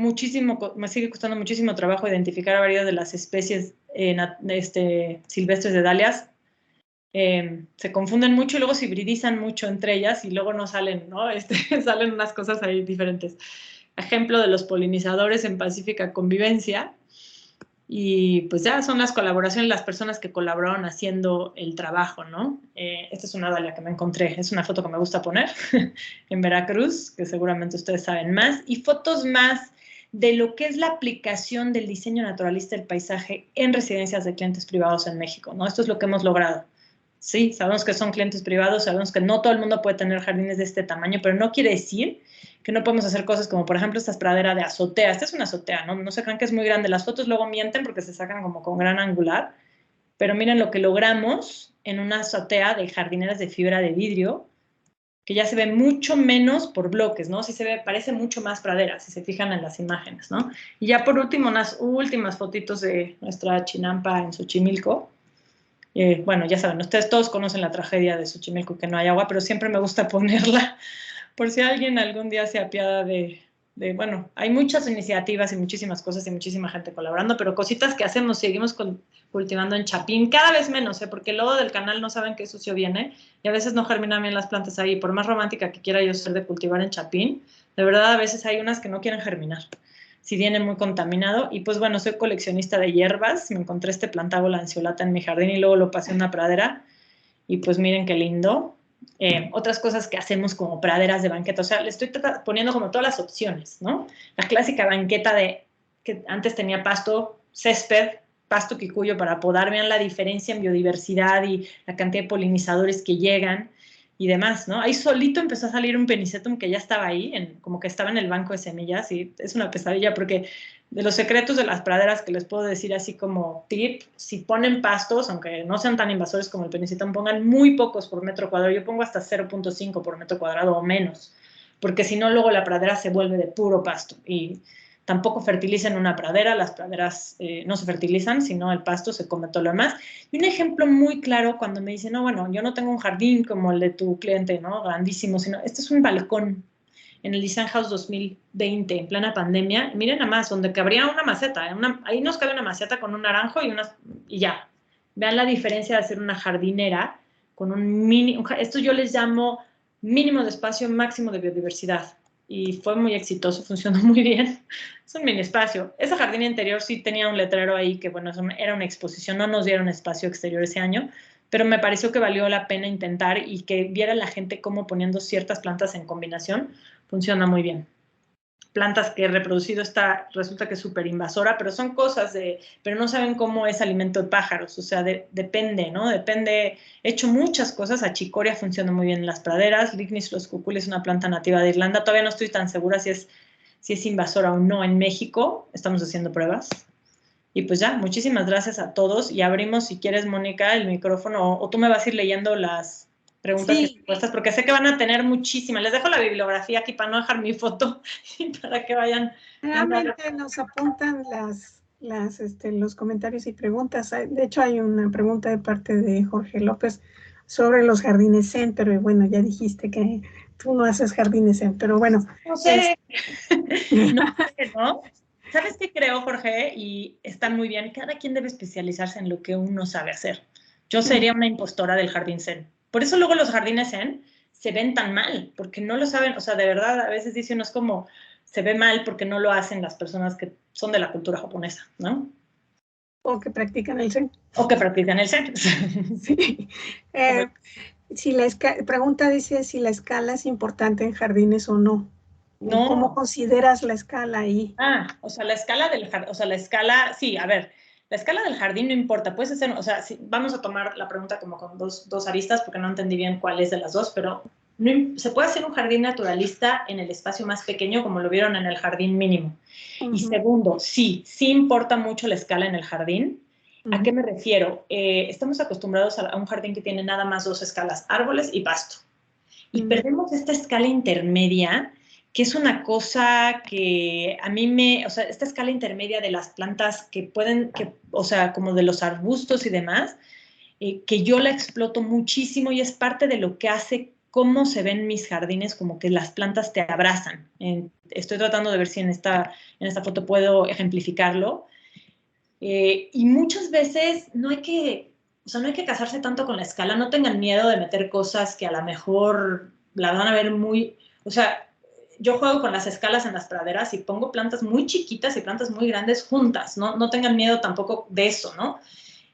costando muchísimo trabajo identificar a varias de las especies silvestres de dalias. Se confunden mucho y luego se hibridizan mucho entre ellas y luego no salen, ¿no? Salen unas cosas ahí diferentes. Ejemplo de los polinizadores en pacífica convivencia. Y pues ya son las colaboraciones, las personas que colaboraron haciendo el trabajo, ¿no? Esta es una dalia que me encontré, es una foto que me gusta poner en Veracruz, que seguramente ustedes saben más, y fotos más de lo que es la aplicación del diseño naturalista del paisaje en residencias de clientes privados en México, ¿no? Esto es lo que hemos logrado. Sí, sabemos que son clientes privados, sabemos que no todo el mundo puede tener jardines de este tamaño, pero no quiere decir que no podemos hacer cosas como, por ejemplo, esta pradera de azotea. Esta es una azotea, ¿no? No se crean que es muy grande. Las fotos luego mienten porque se sacan como con gran angular, pero miren lo que logramos en una azotea de jardineras de fibra de vidrio, que ya se ve mucho menos por bloques, ¿no? Sí se ve, parece mucho más pradera, si se fijan en las imágenes, ¿no? Y ya por último, unas últimas fotitos de nuestra chinampa en Xochimilco. Bueno, ya saben, ustedes todos conocen la tragedia de Xochimilco, que no hay agua, pero siempre me gusta ponerla por si alguien algún día se apiada bueno, hay muchas iniciativas y muchísimas cosas y muchísima gente colaborando, pero cositas que hacemos, seguimos cultivando en Chapín, cada vez menos, porque el lodo del canal no saben qué sucio viene y a veces no germinan bien las plantas ahí, por más romántica que quiera yo ser de cultivar en Chapín, de verdad a veces hay unas que no quieren germinar, si viene muy contaminado, y pues bueno, soy coleccionista de hierbas, me encontré este plantago lanceolata en mi jardín y luego lo pasé a una pradera, y pues miren qué lindo. Otras cosas que hacemos como praderas de banqueta, o sea, le estoy poniendo como todas las opciones, ¿no? La clásica banqueta de que antes tenía pasto, césped, pasto quicuyo para podar, vean la diferencia en biodiversidad y la cantidad de polinizadores que llegan y demás, ¿no? Ahí solito empezó a salir un penicetum que ya estaba ahí, como que estaba en el banco de semillas, y es una pesadilla porque de los secretos de las praderas que les puedo decir así como tip, si ponen pastos, aunque no sean tan invasores como el penicitón, pongan muy pocos por metro cuadrado. Yo pongo hasta 0.5 por metro cuadrado o menos, porque si no luego la pradera se vuelve de puro pasto y tampoco fertilicen una pradera, las praderas no se fertilizan, sino el pasto se come todo lo demás. Y un ejemplo muy claro cuando me dicen, no, bueno, yo no tengo un jardín como el de tu cliente, ¿no? Grandísimo, sino este es un balcón en el Design House 2020, en plena pandemia. Miren nada más, donde cabría una maceta, ahí nos cabe una maceta con un naranjo y ya. Vean la diferencia de hacer una jardinera con esto yo les llamo mínimo de espacio, máximo de biodiversidad. Y fue muy exitoso, funcionó muy bien. Es un mini espacio. Ese jardín interior sí tenía un letrero ahí que, bueno, era una exposición, no nos dieron espacio exterior ese año, pero me pareció que valió la pena intentar y que viera la gente cómo poniendo ciertas plantas en combinación funciona muy bien. Plantas que he reproducido resulta que es súper invasora, pero son cosas pero no saben cómo es alimento de pájaros, o sea, depende, ¿no? Depende, he hecho muchas cosas, achicoria funciona muy bien en las praderas, Lignis loscuculi es una planta nativa de Irlanda, todavía no estoy tan segura si es invasora o no en México, estamos haciendo pruebas. Y pues ya, muchísimas gracias a todos y abrimos, si quieres, Mónica, el micrófono o tú me vas a ir leyendo las preguntas y Sí, respuestas porque sé que van a tener muchísimas. Les dejo la bibliografía aquí para no dejar mi foto y para que vayan. realmente nos apuntan los comentarios y preguntas. De hecho, hay una pregunta de parte de Jorge López sobre los jardines Zen, pero bueno, ya dijiste que tú no haces jardines Zen, pero bueno. No sé, no sé, ¿no? ¿Sabes qué creo, Jorge? Y está muy bien, cada quien debe especializarse en lo que uno sabe hacer. Yo sería una impostora del jardín zen. Por eso luego los jardines zen se ven tan mal, porque no lo saben, o sea, de verdad, a veces dicen, no es como, se ve mal porque no lo hacen las personas que son de la cultura japonesa, ¿no? O que practican el Zen. O que practican el zen. Sí. Si pregunta dice si la escala es importante en jardines o no. ¿O cómo No, consideras la escala ahí? o sea, la escala del jardín, o sea, la escala, sí, a ver, la escala del jardín no importa, puedes hacer, o sea, vamos a tomar la pregunta como con dos aristas, porque no entendí bien cuál es de las dos, pero se puede hacer un jardín naturalista en el espacio más pequeño, como lo vieron en el jardín mínimo. Y segundo, sí importa mucho la escala en el jardín. ¿A qué me refiero? Estamos acostumbrados a un jardín que tiene nada más dos escalas, árboles y pasto. Y perdemos esta escala intermedia, que es una cosa que a mí o sea, esta escala intermedia de las plantas o sea, como de los arbustos y demás, que yo la exploto muchísimo y es parte de lo que hace cómo se ven mis jardines, como que las plantas te abrazan. Estoy tratando de ver si en esta foto puedo ejemplificarlo. Y muchas veces o sea, no hay que casarse tanto con la escala, no tengan miedo de meter cosas que a lo mejor la van a ver muy, o sea, yo juego con las escalas en las praderas y pongo plantas muy chiquitas y plantas muy grandes juntas, ¿no? No tengan miedo tampoco de eso, ¿no?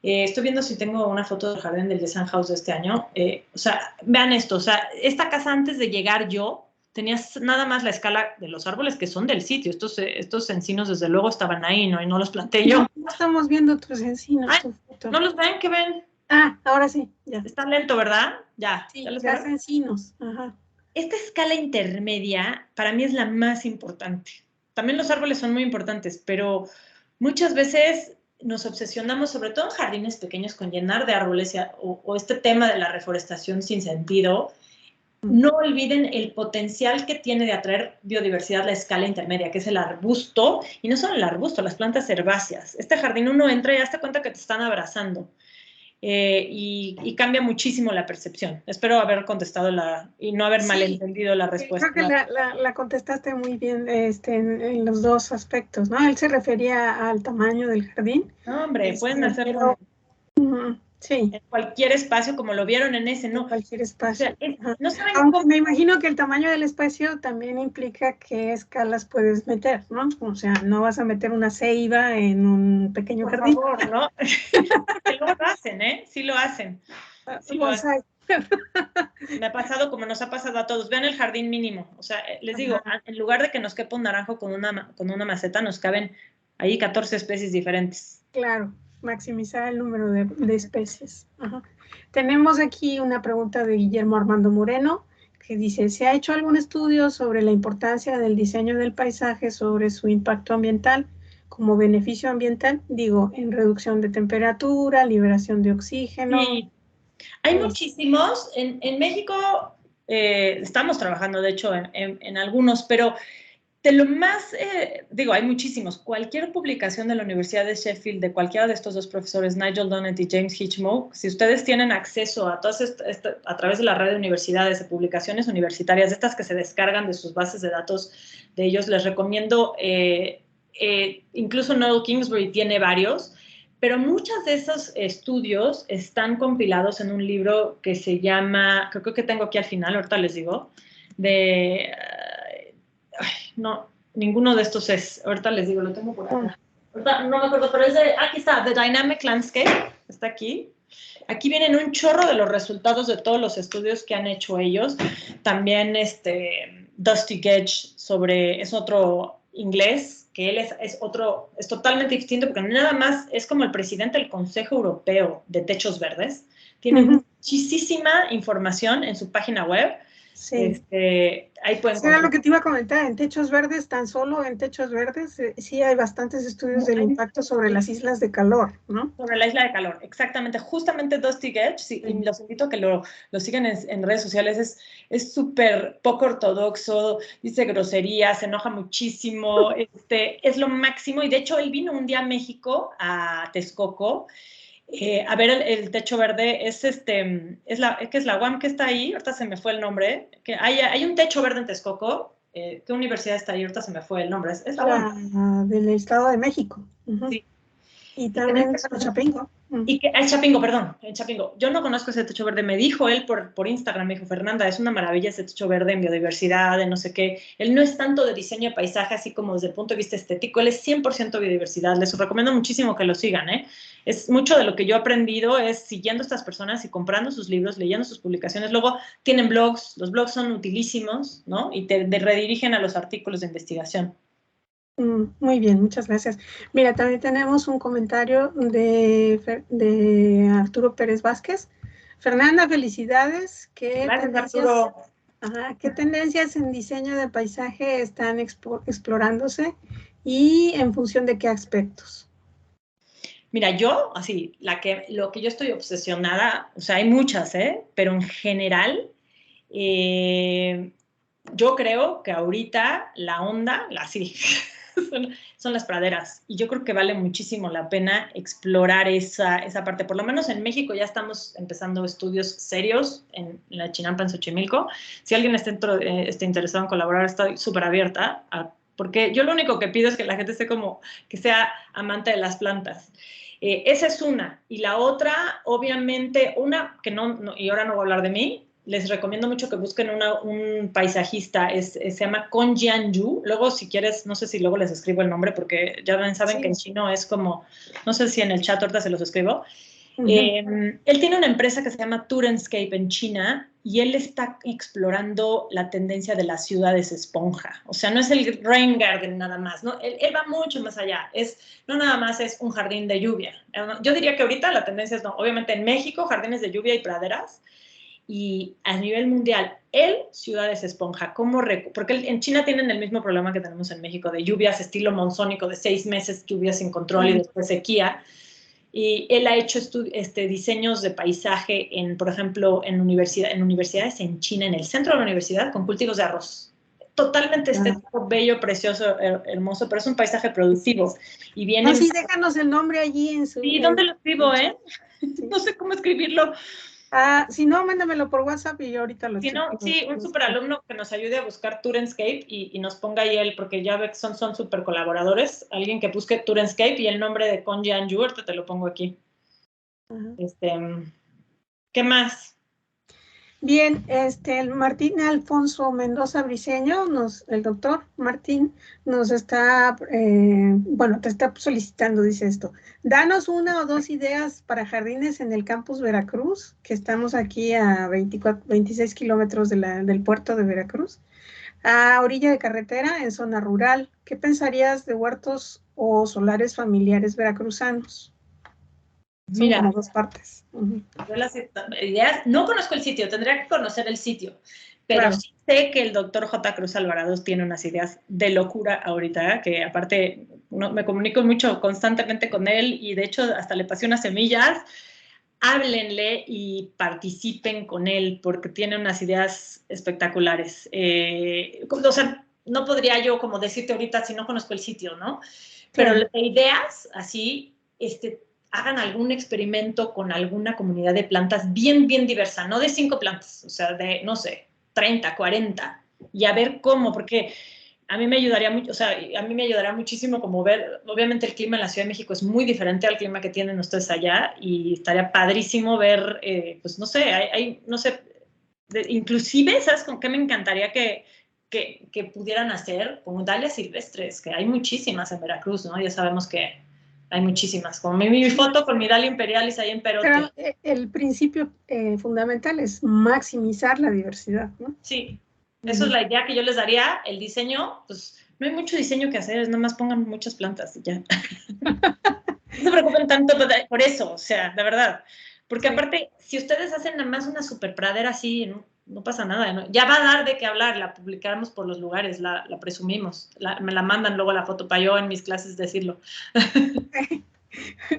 Estoy viendo si tengo una foto del jardín del Design House de este año. O sea, vean esto, o sea, esta casa antes de llegar yo, tenías nada más la escala de los árboles que son del sitio. Estos encinos, desde luego, estaban ahí, ¿no? Y no los planté yo. No estamos viendo tus encinos, Ay, tu foto. ¿no los ven? ¿Qué ven? Ah, ahora sí, ya. Está lento, ¿verdad? Ya. Sí, ¿Ya los las vieron? encinos. Ajá. Esta escala intermedia para mí es la más importante. También los árboles son muy importantes, pero muchas veces nos obsesionamos, sobre todo en jardines pequeños, con llenar de árboles o este tema de la reforestación sin sentido. No olviden el potencial que tiene de atraer biodiversidad la escala intermedia, que es el arbusto, y no solo el arbusto, las plantas herbáceas. Este jardín uno entra y hazte cuenta que te están abrazando. Y cambia muchísimo la percepción. Espero haber contestado y no haber malentendido la respuesta. Creo que la contestaste muy bien en los dos aspectos, ¿no? Él se refería al tamaño del jardín. No, hombre, pueden hacerlo sí. en cualquier espacio, como lo vieron en ese, ¿no? En cualquier espacio. O sea, no saben Aunque cómo. me imagino que el tamaño del espacio también implica qué escalas puedes meter, ¿no? O sea, no vas a meter una ceiba en un pequeño jardín. Por favor, ¿no? Porque luego lo hacen, ¿eh? Sí lo hacen. Sí lo hacen. Me ha pasado como nos ha pasado a todos. Vean el jardín mínimo. O sea, les digo, en lugar de que nos quepa un naranjo con una maceta, nos caben ahí 14 especies diferentes. Claro, maximizar el número de especies. Ajá. Tenemos aquí una pregunta de Guillermo Armando Moreno, que dice, ¿se ha hecho algún estudio sobre la importancia del diseño del paisaje sobre su impacto ambiental como beneficio ambiental? Digo, en reducción de temperatura, liberación de oxígeno. Sí. Hay muchísimos. En México estamos trabajando, de hecho, en algunos, pero de lo más, digo, hay muchísimos. Cualquier publicación de la Universidad de Sheffield, de cualquiera de estos dos profesores, Nigel Dunnett y James Hitchmoe, si ustedes tienen acceso a todas a través de la red de universidades, de publicaciones universitarias, de estas que se descargan de sus bases de datos de ellos, les recomiendo, incluso Noel Kingsbury tiene varios, pero muchos de esos estudios están compilados en un libro que se llama, creo que tengo aquí al final, ahorita les digo, de... no, ninguno de estos es. Ahorita les digo, lo tengo por acá. Ahorita no me acuerdo, pero es de, aquí está, The Dynamic Landscape, está aquí. Aquí vienen un chorro de los resultados de todos los estudios que han hecho ellos. También Dusty Gedge es otro inglés, que él es totalmente distinto, porque nada más es como el presidente del Consejo Europeo de Techos Verdes. Tiene muchísima información en su página web. Sí. Ahí pueden Era lo que te iba a comentar, en Techos Verdes, tan solo en Techos Verdes, sí hay bastantes estudios del impacto sobre las islas de calor, ¿no? Sobre la isla de calor, exactamente. Justamente Dusty Gedge, sí, y los invito a que lo sigan en redes sociales, es súper poco ortodoxo, dice groserías, se enoja muchísimo, es lo máximo. Y de hecho, él vino un día a México, a Texcoco, a ver el techo verde. ¿Qué es la UAM que está ahí? Ahorita se me fue el nombre. Que hay un techo verde en Texcoco. ¿Qué universidad está ahí? Ahorita se me fue el nombre. Es la UAM. Del Estado de México. Sí. Y también Chapingo. El Chapingo, perdón, el Chapingo. Yo no conozco ese techo verde. Me dijo él por Instagram, me dijo, Fernanda, es una maravilla ese techo verde en biodiversidad, en no sé qué. Él no es tanto de diseño de paisaje, así como desde el punto de vista estético. Él es 100% biodiversidad. Les recomiendo muchísimo que lo sigan, ¿eh? Es mucho de lo que yo he aprendido es siguiendo a estas personas y comprando sus libros, leyendo sus publicaciones. Luego tienen blogs. Los blogs son utilísimos, ¿no? Y te redirigen a los artículos de investigación. Muy bien, muchas gracias. Mira, también tenemos un comentario de Arturo Pérez Vázquez. Fernanda, felicidades. Gracias, Arturo. ¿Qué tendencias en diseño de paisaje están explorándose y en función de qué aspectos? Mira, yo, así, lo que yo estoy obsesionada, o sea, hay muchas, pero en general, yo creo que ahorita la onda, sí, son las praderas. Y yo creo que vale muchísimo la pena explorar esa parte. Por lo menos en México ya estamos empezando estudios serios en la Chinampa, en Xochimilco. Si alguien está interesado en colaborar, estoy súper abierta porque yo lo único que pido es que la gente que sea amante de las plantas. Esa es una. Y la otra, obviamente, y ahora no voy a hablar de mí, les recomiendo mucho que busquen un paisajista, se llama Kong Jianyu. Luego, si quieres, no sé si luego les escribo el nombre, porque ya saben que en chino es como, no sé si en el chat ahorita se los escribo. Él tiene una empresa que se llama Turenscape en China y él está explorando la tendencia de las ciudades esponja. O sea, no es el rain garden nada más, ¿no? Él va mucho más allá. No nada más es un jardín de lluvia. Yo diría que ahorita la tendencia es, no, obviamente en México, jardines de lluvia y praderas, y a nivel mundial, ciudades esponja, porque en China tienen el mismo problema que tenemos en México, de lluvias estilo monzónico, de 6 meses lluvias sin control y después sequía. Y él ha hecho diseños de paisaje, por ejemplo, en universidades en China, en el centro de la universidad, con cultivos de arroz. Totalmente estético, bello, precioso, hermoso, pero es un paisaje productivo. Y viene... No, sí, déjanos el nombre allí en su... Sí, ¿dónde lo escribo, Sí. No sé cómo escribirlo. Si no, mándamelo por WhatsApp y yo ahorita lo escribo. Sí, un superalumno que nos ayude a buscar Turenscape y nos ponga ahí porque ya ve que son super colaboradores. Alguien que busque Turenscape y el nombre de Kong Jianyu, ahorita te lo pongo aquí. ¿Qué más? Bien, el Martín Alfonso Mendoza Briceño, el doctor Martín, nos está, te está solicitando, dice esto. Danos 1 o 2 ideas para jardines en el campus Veracruz, que estamos aquí a 26 kilómetros del puerto de Veracruz, a orilla de carretera, en zona rural. ¿Qué pensarías de huertos o solares familiares veracruzanos? Mira, son como 2 partes. Yo las ideas, no conozco el sitio, tendría que conocer el sitio, pero sí sé que el doctor J. Cruz Alvarado tiene unas ideas de locura ahorita, que aparte me comunico mucho constantemente con él y de hecho hasta le pasé unas semillas. Háblenle y participen con él porque tiene unas ideas espectaculares. O sea, no podría yo como decirte ahorita si no conozco el sitio, ¿no? Pero las ideas así, hagan algún experimento con alguna comunidad de plantas bien, bien diversa, no de 5 plantas, o sea, de, no sé, 30, 40, y a ver cómo, porque a mí me ayudaría mucho, o sea, a mí me ayudaría muchísimo como ver, obviamente el clima en la Ciudad de México es muy diferente al clima que tienen ustedes allá, y estaría padrísimo ver, pues no sé, no sé, inclusive, ¿sabes con qué me encantaría que pudieran hacer? Como dalias silvestres, que hay muchísimas en Veracruz, ¿no? Ya sabemos que hay muchísimas. Como mi foto con mi Dalia imperialis ahí en Perote. Pero el principio fundamental es maximizar la diversidad, ¿no? Sí, eso es la idea que yo les daría. El diseño, pues no hay mucho diseño que hacer, es nada más pongan muchas plantas y ya. No se preocupen tanto por eso, o sea, de verdad. Porque aparte, si ustedes hacen nada más una super pradera así, no pasa nada, ¿no? Ya va a dar de qué hablar, la publicamos por los lugares, la presumimos, me la mandan luego la foto para yo en mis clases decirlo.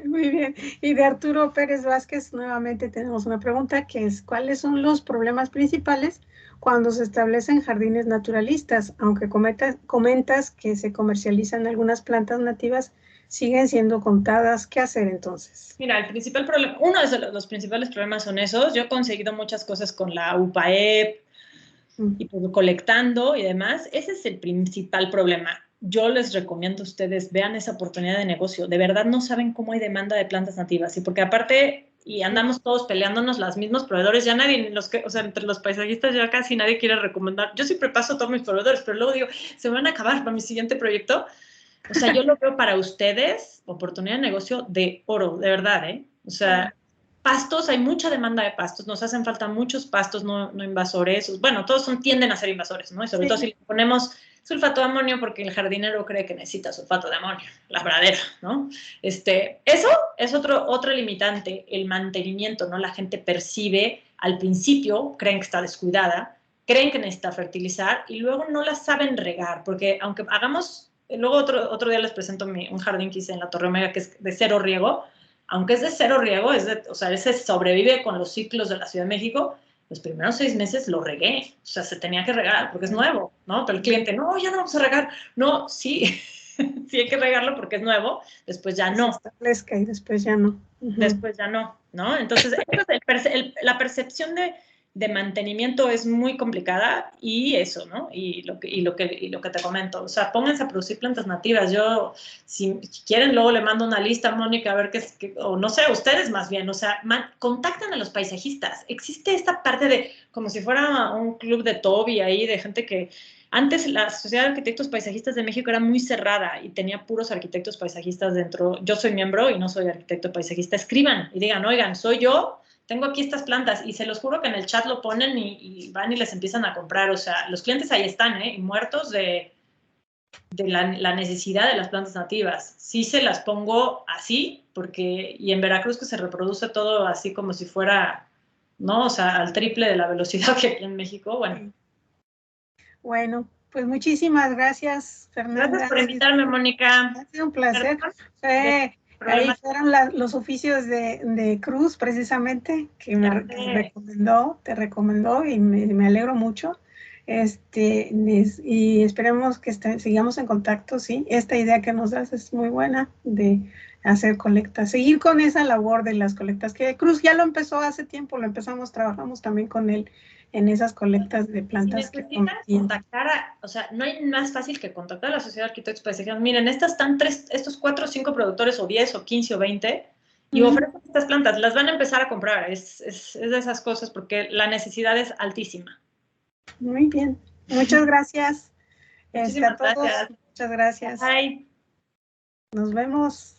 Muy bien. Y de Arturo Pérez Vázquez, nuevamente tenemos una pregunta que es, ¿cuáles son los problemas principales cuando se establecen jardines naturalistas? Aunque comentas que se comercializan algunas plantas nativas, siguen siendo contadas. ¿Qué hacer entonces? Mira, uno de los principales problemas son esos. Yo he conseguido muchas cosas con la UPAEP y pues, colectando y demás. Ese es el principal problema. Yo les recomiendo a ustedes, vean esa oportunidad de negocio. De verdad no saben cómo hay demanda de plantas nativas. Y porque aparte, y andamos todos peleándonos los mismos proveedores, ya nadie, o sea, entre los paisajistas ya casi nadie quiere recomendar. Yo siempre paso a todos mis proveedores, pero luego digo, se van a acabar para mi siguiente proyecto. O sea, yo lo veo para ustedes, oportunidad de negocio de oro, de verdad, ¿eh? O sea, pastos, hay mucha demanda de pastos, nos hacen falta muchos pastos no invasores. Bueno, todos tienden a ser invasores, ¿no? Y sobre todo si le ponemos sulfato de amonio porque el jardinero cree que necesita sulfato de amonio, la pradera, ¿no? Eso es otro limitante, el mantenimiento, ¿no? La gente percibe al principio, creen que está descuidada, creen que necesita fertilizar y luego no la saben regar, porque aunque hagamos... Luego otro día les presento un jardín que hice en la Torre Omega que es de 0 riego. Aunque es de 0 riego, o sea, ese sobrevive con los ciclos de la Ciudad de México. Los primeros 6 meses lo regué. O sea, se tenía que regar porque es nuevo, ¿no? Pero el cliente, no, ya no vamos a regar. No, sí, sí hay que regarlo porque es nuevo. Después ya no. Se establezca y después ya no. Después ya no, ¿no? Entonces, la percepción de mantenimiento es muy complicada y eso, ¿no? Y lo que te comento, o sea, pónganse a producir plantas nativas. Yo, si quieren, luego le mando una lista a Mónica a ver o no sé, ustedes más bien, o sea, contactan a los paisajistas. Existe esta parte de, como si fuera un club de Toby ahí, de gente que antes la Sociedad de Arquitectos Paisajistas de México era muy cerrada y tenía puros arquitectos paisajistas dentro. Yo soy miembro y no soy arquitecto paisajista. Escriban y digan, oigan, soy yo, tengo aquí estas plantas, y se los juro que en el chat lo ponen y van y les empiezan a comprar. O sea, los clientes ahí están, y muertos de la necesidad de las plantas nativas. Sí se las pongo así, y en Veracruz que se reproduce todo así como si fuera, ¿no? O sea, al triple de la velocidad que aquí en México, bueno. Bueno, pues muchísimas gracias, Fernanda. Gracias por invitarme, Mónica. Ha sido un placer. Ahí Problemas. fueron los oficios de Cruz, precisamente, que te recomendó y me alegro mucho. Y esperemos que sigamos en contacto, ¿sí? Esta idea que nos das es muy buena de hacer colectas, seguir con esa labor de las colectas, que Cruz ya lo empezó hace tiempo, trabajamos también con él en esas colectas de plantas. Si necesitan contactar o sea, no hay más fácil que contactar a la Sociedad de Arquitectos Paisajistas. Miren, estos 4 o 5 productores, o 10 o 15 o 20, y ofrecen estas plantas, las van a empezar a comprar. Es de esas cosas porque la necesidad es altísima. Muy bien, muchas gracias. Muchísimas A todos, gracias. muchas gracias. Bye. Nos vemos.